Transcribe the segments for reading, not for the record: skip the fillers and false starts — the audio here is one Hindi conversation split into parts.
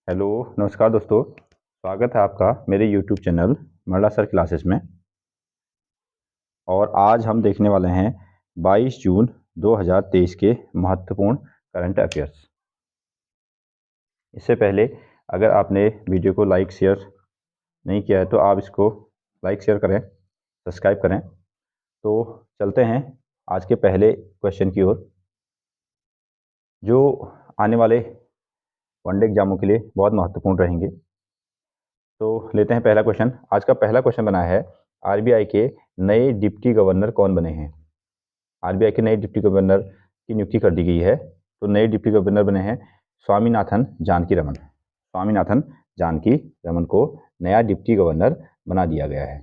हेलो, नमस्कार दोस्तों। स्वागत है आपका मेरे यूट्यूब चैनल मरला सर क्लासेस में। और आज हम देखने वाले हैं 22 जून 2023 के महत्वपूर्ण करंट अफेयर्स। इससे पहले अगर आपने वीडियो को लाइक शेयर नहीं किया है तो आप इसको लाइक शेयर करें, सब्सक्राइब करें। तो चलते हैं आज के पहले क्वेश्चन की ओर, जो आने वाले वनडे एग्जामों के लिए बहुत महत्वपूर्ण रहेंगे। तो लेते हैं पहला क्वेश्चन। आज का पहला क्वेश्चन बना है, आरबीआई के नए डिप्टी गवर्नर कौन बने हैं। आरबीआई के नए डिप्टी गवर्नर की नियुक्ति कर दी गई है। तो नए डिप्टी गवर्नर बने हैं स्वामीनाथन जानकी रमन। स्वामीनाथन जानकी रमन को नया डिप्टी गवर्नर बना दिया गया है।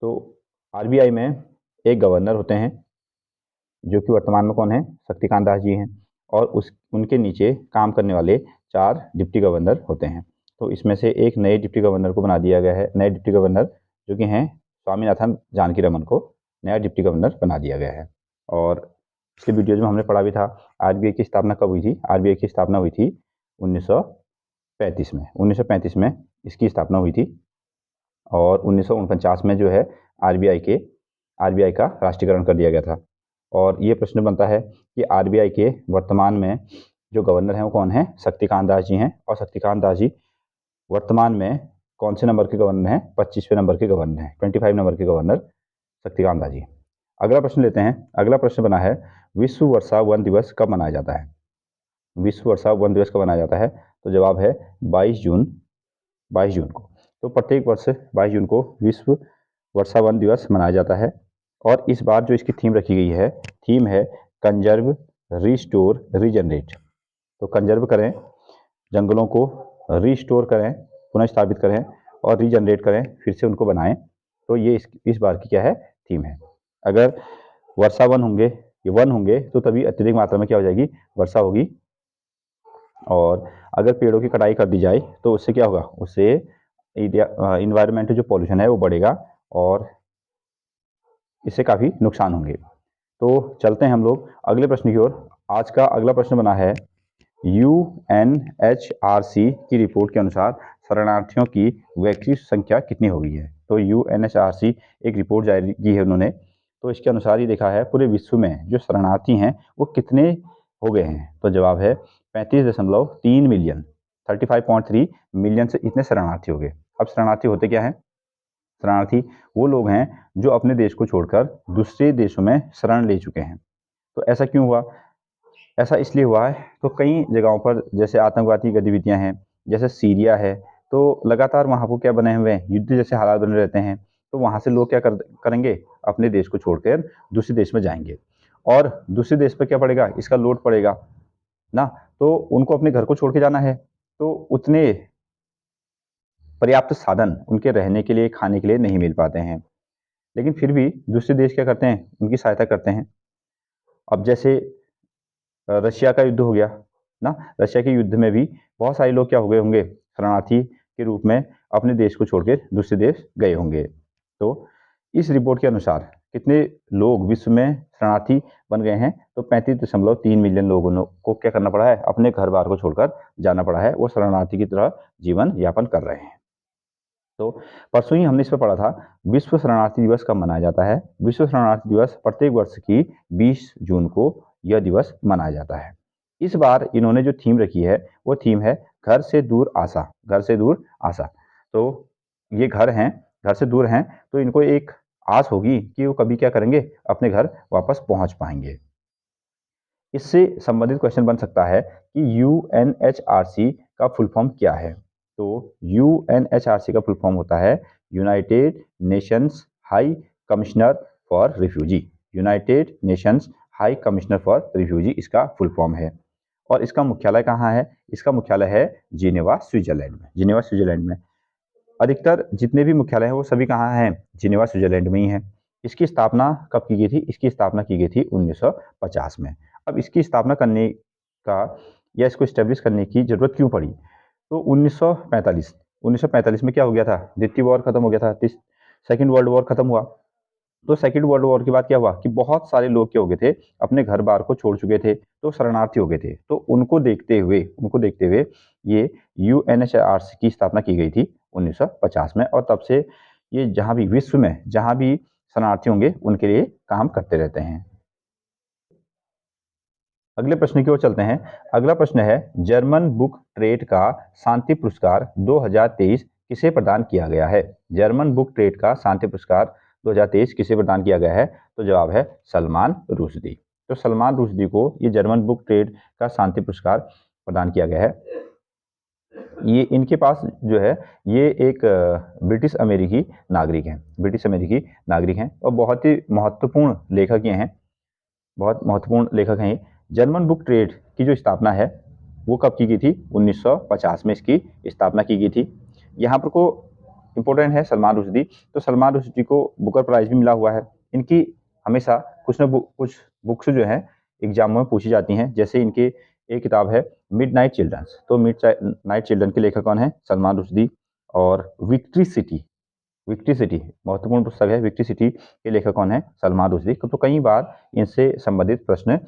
तो आरबीआई में एक गवर्नर होते हैं जो कि वर्तमान में कौन है, शक्तिकांत दास जी हैं, और उनके नीचे काम करने वाले 4 डिप्टी गवर्नर होते हैं। तो इसमें से एक नए डिप्टी गवर्नर को बना दिया गया है। नए डिप्टी गवर्नर जो कि हैं स्वामीनाथन जानकी रमन को नया डिप्टी गवर्नर बना दिया गया है। और पिछले वीडियोज में हमने पढ़ा भी था आरबीआई की स्थापना कब हुई थी। आरबीआई की स्थापना हुई थी 1935 में। 1935 में इसकी स्थापना हुई थी और 1949 में जो है आरबीआई का राष्ट्रीयकरण कर दिया गया था। और ये प्रश्न बनता है कि आरबीआई के वर्तमान में जो गवर्नर हैं वो कौन है, शक्तिकांत दास जी हैं। और शक्तिकांत दास जी वर्तमान में कौन से नंबर के गवर्नर हैं, 25वें नंबर के गवर्नर हैं, 25 नंबर के गवर्नर शक्तिकांत दास जी। अगला प्रश्न लेते हैं। अगला प्रश्न बना है, विश्व वर्षा वन दिवस कब मनाया जाता है। विश्व वर्षा वन दिवस कब मनाया जाता है। तो जवाब है 22 जून। 22 जून को। तो प्रत्येक वर्ष 22 जून को विश्व वर्षा वन दिवस मनाया जाता है। और इस बार जो इसकी थीम रखी गई है, थीम है कंजर्व, रिस्टोर, रीजनरेट। तो कंजर्व करें, जंगलों को रिस्टोर करें, पुनः स्थापित करें, और रीजनरेट करें, फिर से उनको बनाएं। तो ये इस बार की क्या है, थीम है। अगर वर्षा वन होंगे, ये वन होंगे, तो तभी अत्यधिक मात्रा में क्या हो जाएगी, वर्षा होगी। और अगर पेड़ों की कटाई कर दी जाए तो उससे क्या होगा, उससे इन्वायरमेंट जो पॉल्यूशन है वो बढ़ेगा और इससे काफ़ी नुकसान होंगे। तो चलते हैं हम लोग अगले प्रश्न की ओर। आज का अगला प्रश्न बना है, यूएनएचआरसी की रिपोर्ट के अनुसार शरणार्थियों की वैश्विक संख्या कितनी हो गई है। तो यूएनएचआरसी एक रिपोर्ट जारी की है उन्होंने। तो इसके अनुसार ये देखा है पूरे विश्व में जो शरणार्थी हैं वो कितने हो गए हैं। तो जवाब है 35.3 मिलियन, 35.3 मिलियन से इतने शरणार्थी हो गए। अब शरणार्थी होते क्या हैं, शरणार्थी वो लोग हैं जो अपने देश को छोड़कर दूसरे देशों में शरण ले चुके हैं। तो ऐसा क्यों हुआ, ऐसा इसलिए हुआ है तो कई जगहों पर जैसे आतंकवादी गतिविधियां हैं, जैसे सीरिया है, तो लगातार वहाँ को क्या बने हुए हैं, युद्ध जैसे हालात बने रहते हैं। तो वहाँ से लोग क्या करेंगे, अपने देश को छोड़कर दूसरे देश में जाएंगे और दूसरे देश पर क्या पड़ेगा, इसका लोड पड़ेगा ना। तो उनको अपने घर को छोड़ के जाना है, तो उतने पर्याप्त साधन उनके रहने के लिए, खाने के लिए नहीं मिल पाते हैं। लेकिन फिर भी दूसरे देश क्या करते हैं, उनकी सहायता करते हैं। अब जैसे रशिया का युद्ध हो गया ना, रशिया के युद्ध में भी बहुत सारे लोग क्या हो गए होंगे, शरणार्थी के रूप में अपने देश को छोड़ के दूसरे देश गए होंगे। तो इस रिपोर्ट के अनुसार कितने लोग विश्व में शरणार्थी बन गए हैं, तो 35.3 मिलियन लोगों को क्या करना पड़ा है, अपने घर बार को छोड़कर जाना पड़ा है। वो शरणार्थी की तरह जीवन यापन कर रहे हैं। तो परसों ही हमने इस पर पढ़ा था, विश्व शरणार्थी दिवस कब मनाया जाता है। विश्व शरणार्थी दिवस प्रत्येक वर्ष की 20 जून को यह दिवस मनाया जाता है। इस बार इन्होंने जो थीम रखी है वो थीम है घर से दूर आशा। घर से दूर आशा। तो ये घर से दूर हैं, तो इनको एक आस होगी कि वो कभी क्या करेंगे, अपने घर वापस पहुंच पाएंगे। इससे संबंधित क्वेश्चन बन सकता है कि यूएनएचआरसी का फुल फॉर्म क्या है। तो यूएनएचआरसी का फुल फॉर्म होता है United Nations high commissioner for refugee. United Nations high commissioner for refugee इसका फुल फॉर्म है। और इसका मुख्यालय कहाँ है, इसका मुख्यालय है जिनेवा स्विट्जरलैंड में। जिनेवा स्विट्जरलैंड में अधिकतर जितने भी मुख्यालय हैं वो सभी कहाँ हैं, जिनेवा स्विट्जरलैंड में ही है। इसकी स्थापना कब की गई थी, इसकी स्थापना की गई थी 1950 में। अब इसकी स्थापना करने का या इसको इस्टेब्लिश करने की जरूरत क्यों पड़ी, तो 1945 में क्या हो गया था, द्वितीय वॉर खत्म हो गया था, सेकेंड वर्ल्ड वॉर खत्म हुआ। तो सेकेंड वर्ल्ड वॉर के बाद क्या हुआ कि बहुत सारे लोग क्या हो गए थे, अपने घर बार को छोड़ चुके थे, तो शरणार्थी हो गए थे। तो उनको देखते हुए ये यूएनएचआरसी की स्थापना की गई थी 1950 में, और तब से ये जहां भी विश्व में जहां भी शरणार्थी होंगे उनके लिए काम करते रहते हैं। अगले प्रश्न की ओर चलते हैं। अगला प्रश्न है, जर्मन बुक ट्रेड का शांति पुरस्कार 2023 किसे प्रदान किया गया है? जर्मन बुक ट्रेड का शांति पुरस्कार 2023 किसे प्रदान किया गया है? तो जवाब है सलमान रुश्दी। तो सलमान रुश्दी को ये जर्मन बुक ट्रेड का शांति पुरस्कार प्रदान किया गया है। ये इनके पास जो है, ये एक ब्रिटिश अमेरिकी नागरिक हैं और बहुत ही महत्वपूर्ण लेखक ये हैं, बहुत महत्वपूर्ण लेखक हैं ये। जर्मन बुक ट्रेड की जो स्थापना है वो कब की गई थी? 1950 में इसकी स्थापना की गई थी। यहाँ पर को इम्पोर्टेंट है सलमान रुश्दी। तो सलमान रुश्दी को बुकर प्राइज भी मिला हुआ है। इनकी हमेशा कुछ बुक्स जो हैं एग्जामों में पूछी जाती हैं। जैसे इनके एक किताब है मिडनाइट चिल्ड्रंस। तो मिडनाइट चिल्ड्रन के लेखक कौन है? सलमान रुश्दी। और विक्ट्री सिटी महत्वपूर्ण पुस्तक है। विक्ट्री सिटी के लेखक कौन है? सलमान रुश्दी। तो कई बार इनसे संबंधित प्रश्न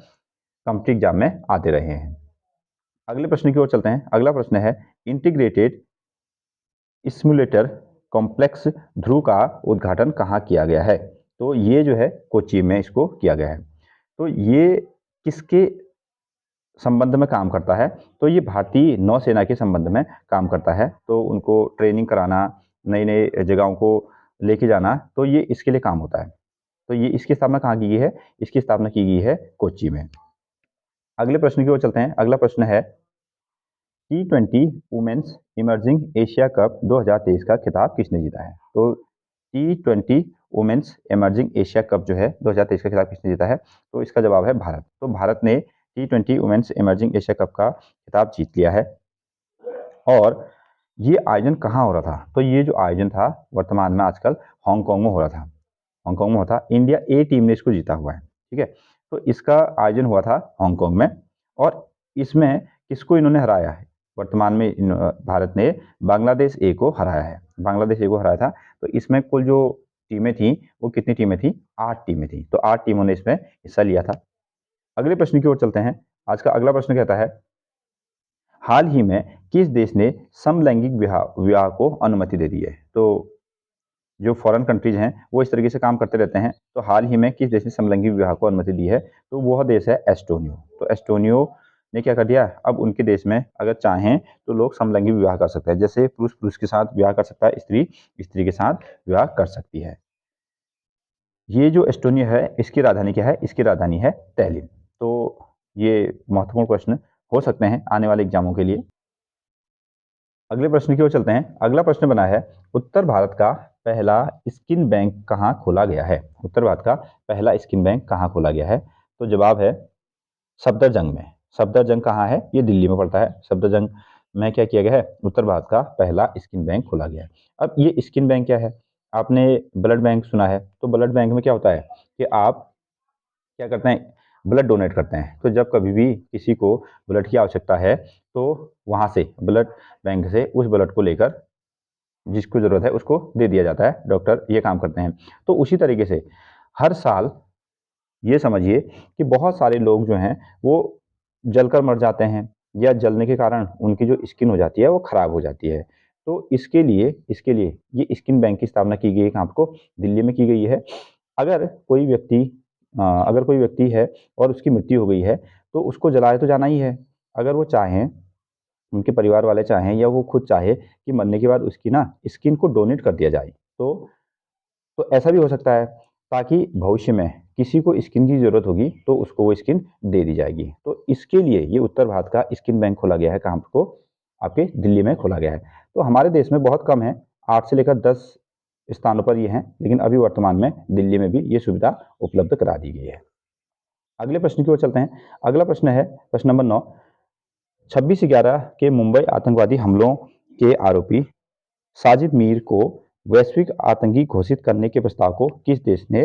कॉम्पिटिटिव एग्जाम में आते रहे हैं। अगले प्रश्न की ओर चलते हैं। अगला प्रश्न है, इंटीग्रेटेड सिमुलेटर कॉम्प्लेक्स ध्रुव का उद्घाटन कहाँ किया गया है? तो ये जो है कोच्चि में इसको किया गया है। तो ये किसके संबंध में काम करता है? तो ये भारतीय नौसेना के संबंध में काम करता है। तो उनको ट्रेनिंग कराना, नई नई जगहों को लेके जाना, तो ये इसके लिए काम होता है। तो ये इसकी स्थापना कहाँ की गई है? इसकी स्थापना की गई है कोच्चि में। अगले प्रश्न की ओर चलते हैं। अगला प्रश्न है, T20 women's emerging Asia cup 2023 का खिताब किसने जीता है? तो T20 women's emerging Asia cup जो है 2023 का खिताब किसने जीता है? तो इसका जवाब है भारत। तो भारत ने T20 women's emerging Asia cup का खिताब जीत लिया है। और ये आयोजन कहाँ हो रहा था? तो ये जो आयोजन था वर्तमान में आजकल हांगकांग में हो रहा था। हांगकांग में हुआ था। इंडिया ए टीम ने इसको जीता हुआ है। ठीक है, तो इसका आयोजन हुआ था हांगकांग में। और इसमें किसको इन्होंने हराया है? वर्तमान में भारत ने बांग्लादेश ए को हराया है। बांग्लादेश ए को हराया था। तो इसमें कुल जो टीमें थी वो कितनी टीमें थी? 8 टीमें थी। तो 8 टीमों ने इसमें हिस्सा लिया था। अगले प्रश्न की ओर चलते हैं। आज का अगला प्रश्न कहता है, हाल ही में किस देश ने समलैंगिक विवाह को अनुमति दे दी है? तो जो फॉरेन कंट्रीज हैं वो इस तरीके से काम करते रहते हैं। तो हाल ही में किस देश ने समलैंगिक विवाह को अनुमति दी है? तो वह देश है एस्टोनियो। तो एस्टोनियो ने क्या कर दिया? अब उनके देश में अगर चाहें तो लोग समलैंगिक विवाह कर सकते हैं। जैसे पुरुष पुरुष के साथ विवाह कर सकता है, स्त्री स्त्री के साथ विवाह कर सकती है। ये जो एस्टोनिया है इसकी राजधानी क्या है? इसकी राजधानी है तैलिन। तो ये महत्वपूर्ण प्रश्न हो सकते हैं आने वाले एग्जामों के लिए। अगले प्रश्न की ओर चलते हैं। अगला प्रश्न बना है, उत्तर भारत का पहला स्किन बैंक कहाँ खोला गया है? उत्तर भारत का पहला स्किन बैंक कहाँ खोला गया है? तो जवाब है सफदरजंग में। सफदरजंग कहाँ है? ये दिल्ली में पड़ता है। सफदरजंग में क्या किया गया है? उत्तर भारत का पहला स्किन बैंक खोला गया है। अब ये स्किन बैंक क्या है? आपने ब्लड बैंक सुना है। तो ब्लड बैंक में क्या होता है कि आप क्या करते हैं? ब्लड डोनेट करते हैं। तो जब कभी भी किसी को ब्लड की आवश्यकता है तो वहाँ से ब्लड बैंक से उस ब्लड को लेकर जिसको ज़रूरत है उसको दे दिया जाता है। डॉक्टर ये काम करते हैं। तो उसी तरीके से हर साल ये समझिए कि बहुत सारे लोग जो हैं वो जलकर मर जाते हैं, या जलने के कारण उनकी जो स्किन हो जाती है वो खराब हो जाती है। तो इसके लिए ये स्किन बैंक की स्थापना की गई है। कहाँ को? दिल्ली में की गई है। अगर कोई व्यक्ति है और उसकी मृत्यु हो गई है तो उसको जलाया तो जाना ही है। अगर वो चाहें, उनके परिवार वाले चाहें या वो खुद चाहे कि मरने के बाद उसकी ना स्किन को डोनेट कर दिया जाए, तो ऐसा भी हो सकता है, ताकि भविष्य में किसी को स्किन की ज़रूरत होगी तो उसको वो स्किन दे दी जाएगी। तो इसके लिए ये उत्तर भारत का स्किन बैंक खोला गया है। कहाँ को? आपके दिल्ली में खोला गया है। तो हमारे देश में बहुत कम है, 8 से लेकर 10 स्थानों पर ये हैं, लेकिन अभी वर्तमान में दिल्ली में भी ये सुविधा उपलब्ध करा दी गई है। अगले प्रश्न की ओर चलते हैं। अगला प्रश्न है प्रश्न नंबर 9। 26/11 के मुंबई आतंकवादी हमलों के आरोपी साजिद मीर को वैश्विक आतंकी घोषित करने के प्रस्ताव को किस देश ने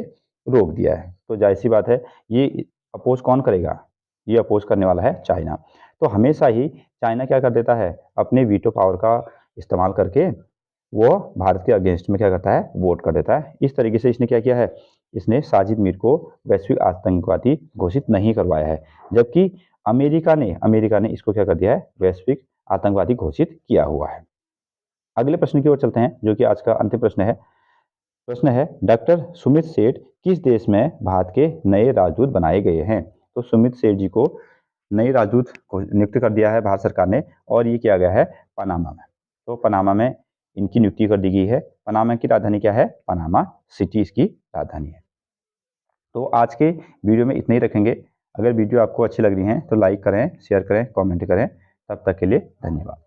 रोक दिया है? तो जाहिर सी बात है, ये अपोज कौन करेगा? ये अपोज करने वाला है चाइना। तो हमेशा ही चाइना क्या कर देता है? अपने वीटो पावर का इस्तेमाल करके वो भारत के अगेंस्ट में क्या करता है? वोट कर देता है। इस तरीके से इसने क्या किया है? इसने साजिद मीर को वैश्विक आतंकवादी घोषित नहीं करवाया है, जबकि अमेरिका ने इसको क्या कर दिया है, वैश्विक आतंकवादी घोषित किया हुआ है। अगले प्रश्न की ओर चलते हैं, जो कि आज का अंतिम प्रश्न है। प्रश्न है, डॉक्टर सुमित सेठ किस देश में भारत के नए राजदूत बनाए गए हैं? तो सुमित सेठ जी को नए राजदूत नियुक्त कर दिया है भारत सरकार ने, और ये किया गया है पनामा में। तो पनामा में इनकी नियुक्ति कर दी गई है। पनामा की राजधानी क्या है? पनामा सिटी इसकी राजधानी है। तो आज के वीडियो में इतना ही रखेंगे। अगर वीडियो आपको अच्छी लग रही है तो लाइक करें, शेयर करें, कमेंट करें। तब तक के लिए धन्यवाद।